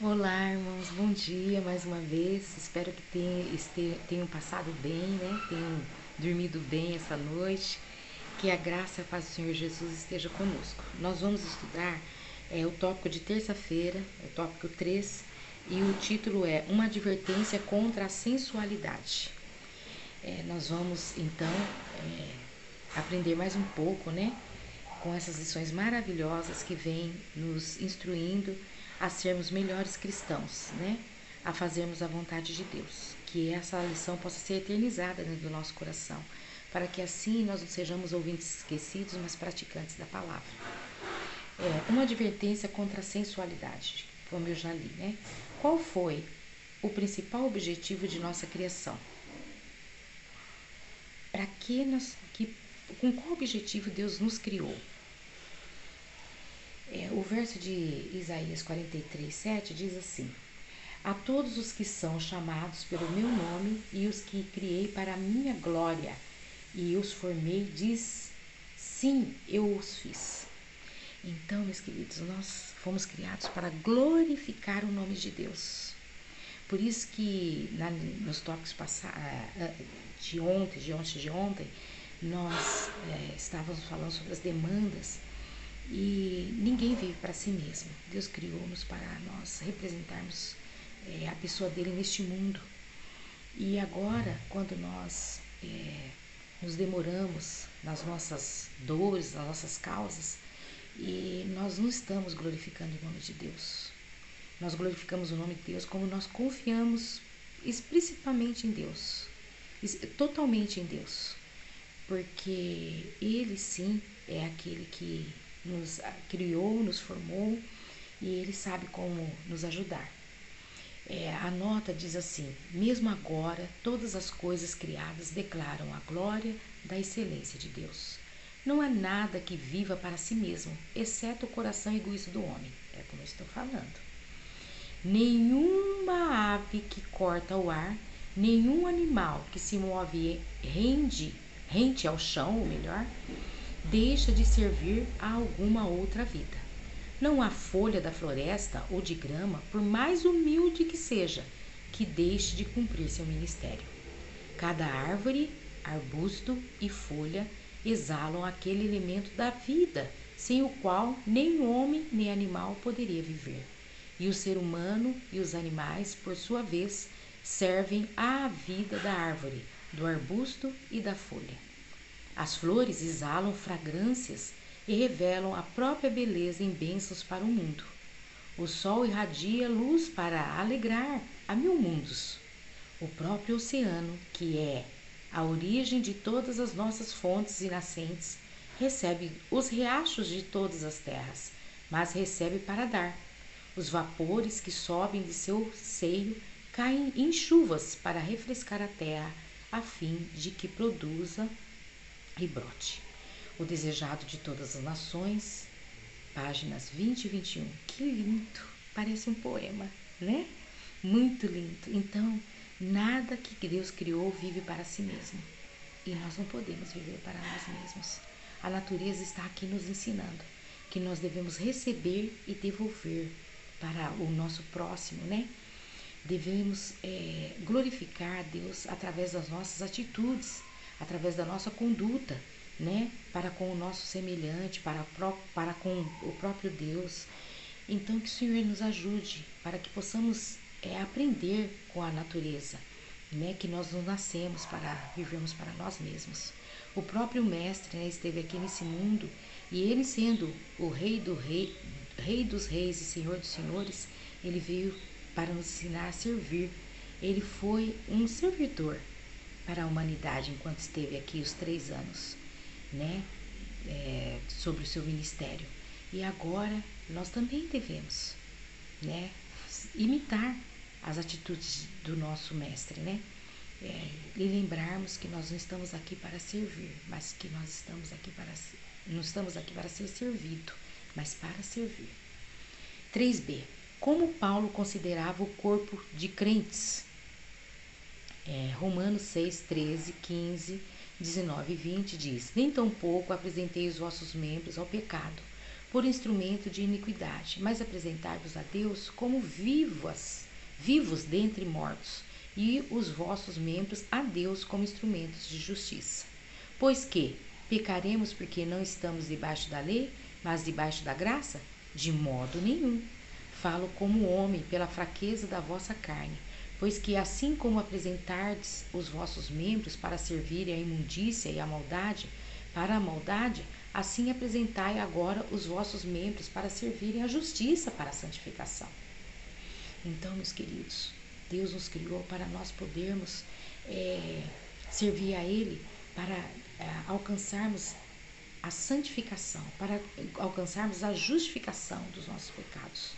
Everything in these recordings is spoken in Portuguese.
Olá, irmãos, bom dia mais uma vez. Espero que tenham passado bem, né? Tenham dormido bem essa noite. Que a graça e a paz do Senhor Jesus esteja conosco. Nós vamos estudar o tópico de terça-feira, o tópico 3, e o título é Uma Advertência contra a Sensualidade. Nós vamos então aprender mais um pouco, né? Com essas lições maravilhosas que vêm nos instruindo a sermos melhores cristãos, né? A fazermos a vontade de Deus. Que essa lição possa ser eternizada dentro do nosso coração, para que assim nós não sejamos ouvintes esquecidos, mas praticantes da palavra. Uma advertência contra a sensualidade, como eu já li, né? Qual foi o principal objetivo de nossa criação? Para com qual objetivo Deus nos criou? O verso de Isaías 43:7 diz assim: A todos os que são chamados pelo meu nome e os que criei para a minha glória e os formei, diz: sim, eu os fiz. Então, meus queridos, nós fomos criados para glorificar o nome de Deus. Por isso que nos tópicos de ontem, nós estávamos falando sobre as demandas e ninguém vive para si mesmo. Deus criou-nos para nós representarmos a pessoa dele neste mundo. E agora, quando nós nos demoramos nas nossas dores, nas nossas causas, e nós não estamos glorificando o nome de Deus. Nós glorificamos o nome de Deus como nós confiamos explicitamente em Deus, totalmente em Deus, porque Ele sim é aquele que nos criou, nos formou e Ele sabe como nos ajudar. A nota diz assim: mesmo agora, todas as coisas criadas declaram a glória da excelência de Deus. Não há nada que viva para si mesmo, exceto o coração egoísta do homem. É como eu estou falando. Nenhuma ave que corta o ar, nenhum animal que se move rente ao chão, ou melhor, deixa de servir a alguma outra vida. Não há folha da floresta ou de grama, por mais humilde que seja, que deixe de cumprir seu ministério. Cada árvore, arbusto e folha exalam aquele elemento da vida, sem o qual nem homem nem animal poderia viver. E o ser humano e os animais, por sua vez, servem à vida da árvore, do arbusto e da folha. As flores exalam fragrâncias e revelam a própria beleza em bênçãos para o mundo. O sol irradia luz para alegrar a mil mundos. O próprio oceano, que é a origem de todas as nossas fontes e nascentes, recebe os riachos de todas as terras, mas recebe para dar. Os vapores que sobem de seu seio caem em chuvas para refrescar a terra, a fim de que produza e brote. O desejado de todas as nações, páginas 20 e 21. Que lindo! Parece um poema, né? Muito lindo. Então, nada que Deus criou vive para si mesmo. E nós não podemos viver para nós mesmos. A natureza está aqui nos ensinando que nós devemos receber e devolver para o nosso próximo, né? Devemos glorificar a Deus através das nossas atitudes, através da nossa conduta, né? Para com o nosso semelhante, para com o próprio Deus. Então, que o Senhor nos ajude para que possamos aprender com a natureza, né? Que nós não nascemos para vivermos para nós mesmos. O próprio Mestre, né, esteve aqui nesse mundo e ele, sendo o Rei dos Reis e Senhor dos Senhores, ele veio para nos ensinar a servir. Ele foi um servidor para a humanidade enquanto esteve aqui os 3 anos, né? Sobre o seu ministério. E agora nós também devemos, né, imitar as atitudes do nosso mestre, né? E lembrarmos que nós não estamos aqui para servir, mas que nós não estamos aqui para ser servido, mas para servir. 3b. Como Paulo considerava o corpo de crentes? Romanos 6, 13, 15, 19 e 20 diz: Nem tampouco apresentei os vossos membros ao pecado, por instrumento de iniquidade, mas apresentai-vos a Deus como vivos dentre mortos, e os vossos membros a Deus como instrumentos de justiça. Pois que pecaremos porque não estamos debaixo da lei, mas debaixo da graça? De modo nenhum. Falo como homem pela fraqueza da vossa carne, pois que assim como apresentardes os vossos membros para servirem à imundícia e à maldade, para a maldade, assim apresentai agora os vossos membros para servirem à justiça, para a santificação. Então, meus queridos, Deus nos criou para nós podermos servir a Ele, para alcançarmos a santificação, para alcançarmos a justificação dos nossos pecados.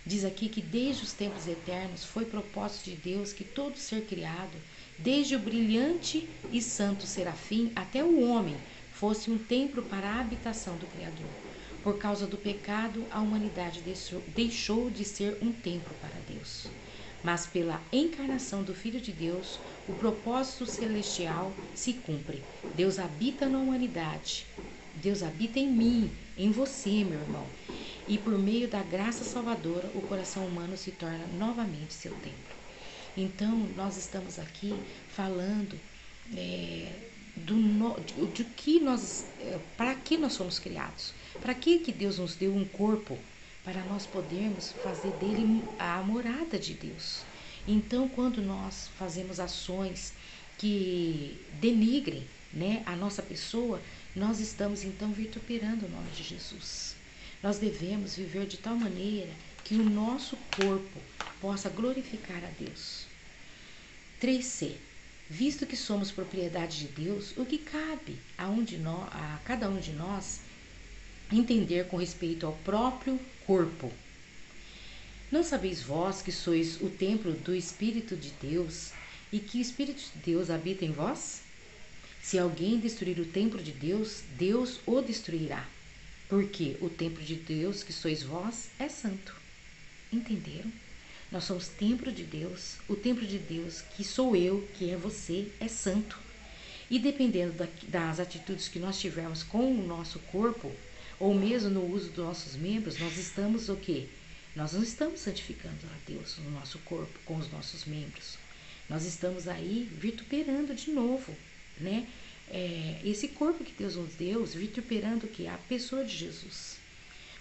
Diz aqui que desde os tempos eternos foi propósito de Deus que todo ser criado, desde o brilhante e santo serafim até o homem, fosse um templo para a habitação do Criador. Por causa do pecado, a humanidade deixou de ser um templo para Deus. Mas pela encarnação do Filho de Deus, o propósito celestial se cumpre. Deus habita na humanidade. Deus habita em mim, em você, meu irmão. E por meio da graça salvadora, o coração humano se torna novamente seu templo. Então, nós estamos aqui falando de que para que nós somos criados. Para que Deus nos deu um corpo? Para nós podermos fazer dele a morada de Deus. Então, quando nós fazemos ações que denigrem, né, a nossa pessoa, nós estamos então vituperando o nome de Jesus. Nós devemos viver de tal maneira que o nosso corpo possa glorificar a Deus. 3C. Visto que somos propriedade de Deus, o que cabe a cada um de nós entender com respeito ao próprio corpo? Não sabeis vós que sois o templo do Espírito de Deus e que o Espírito de Deus habita em vós? Se alguém destruir o templo de Deus, Deus o destruirá, porque o templo de Deus, que sois vós, é santo. Entenderam? Nós somos templo de Deus. O templo de Deus, que sou eu, que é você, é santo. E dependendo das atitudes que nós tivermos com o nosso corpo, ou mesmo no uso dos nossos membros, nós estamos o quê? Nós não estamos santificando a Deus no nosso corpo, com os nossos membros. Nós estamos aí vituperando de novo, né? Esse corpo que Deus nos deu, vituperando que é a pessoa de Jesus.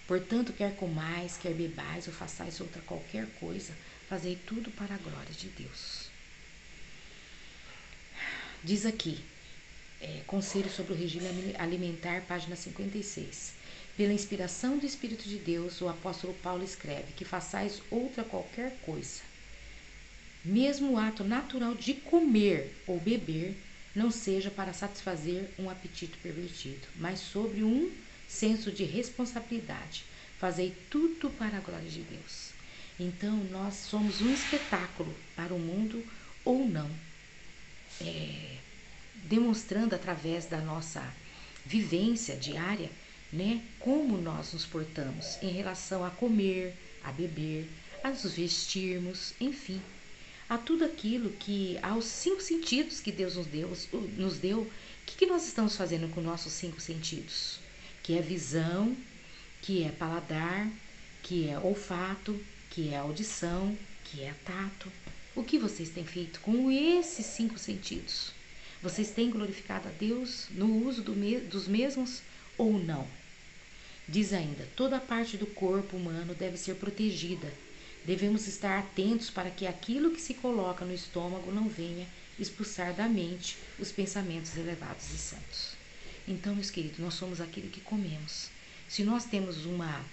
Portanto, quer comais, quer bebais ou façais outra qualquer coisa, fazei tudo para a glória de Deus. Diz aqui, Conselho sobre o Regime Alimentar, página 56. Pela inspiração do Espírito de Deus, o apóstolo Paulo escreve que façais outra qualquer coisa. Mesmo o ato natural de comer ou beber não seja para satisfazer um apetite pervertido, mas sobre um senso de responsabilidade. Fazei tudo para a glória de Deus. Então, nós somos um espetáculo para o mundo ou não, demonstrando através da nossa vivência diária, né, como nós nos portamos em relação a comer, a beber, a nos vestirmos, enfim, a tudo aquilo que, aos 5 sentidos que Deus nos deu, o que nós estamos fazendo com nossos 5 sentidos? Que é visão, que é paladar, que é olfato, que é audição, que é tato. O que vocês têm feito com esses 5 sentidos? Vocês têm glorificado a Deus no uso dos mesmos ou não? Diz ainda, toda parte do corpo humano deve ser protegida. Devemos estar atentos para que aquilo que se coloca no estômago não venha expulsar da mente os pensamentos elevados e santos. Então, meus queridos, nós somos aquilo que comemos. Se nós temos uma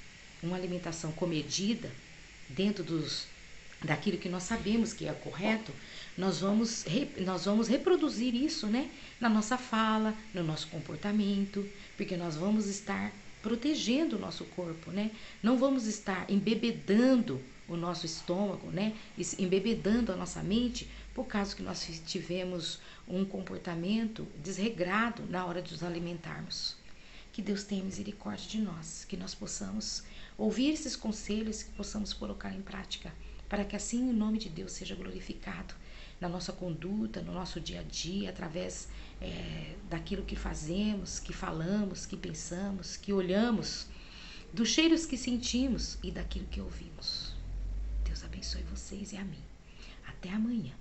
alimentação comedida, dentro daquilo que nós sabemos que é correto, nós vamos reproduzir isso, né, na nossa fala, no nosso comportamento, porque nós vamos estar protegendo o nosso corpo, né? Não vamos estar embebedando o nosso estômago, né? Embebedando a nossa mente por causa que nós tivemos um comportamento desregrado na hora de nos alimentarmos. Que Deus tenha misericórdia de nós, que nós possamos ouvir esses conselhos, que possamos colocar em prática, para que assim o nome de Deus seja glorificado na nossa conduta, no nosso dia a dia, através daquilo que fazemos, que falamos, que pensamos, que olhamos, dos cheiros que sentimos e daquilo que ouvimos. Deus abençoe vocês e a mim. Até amanhã.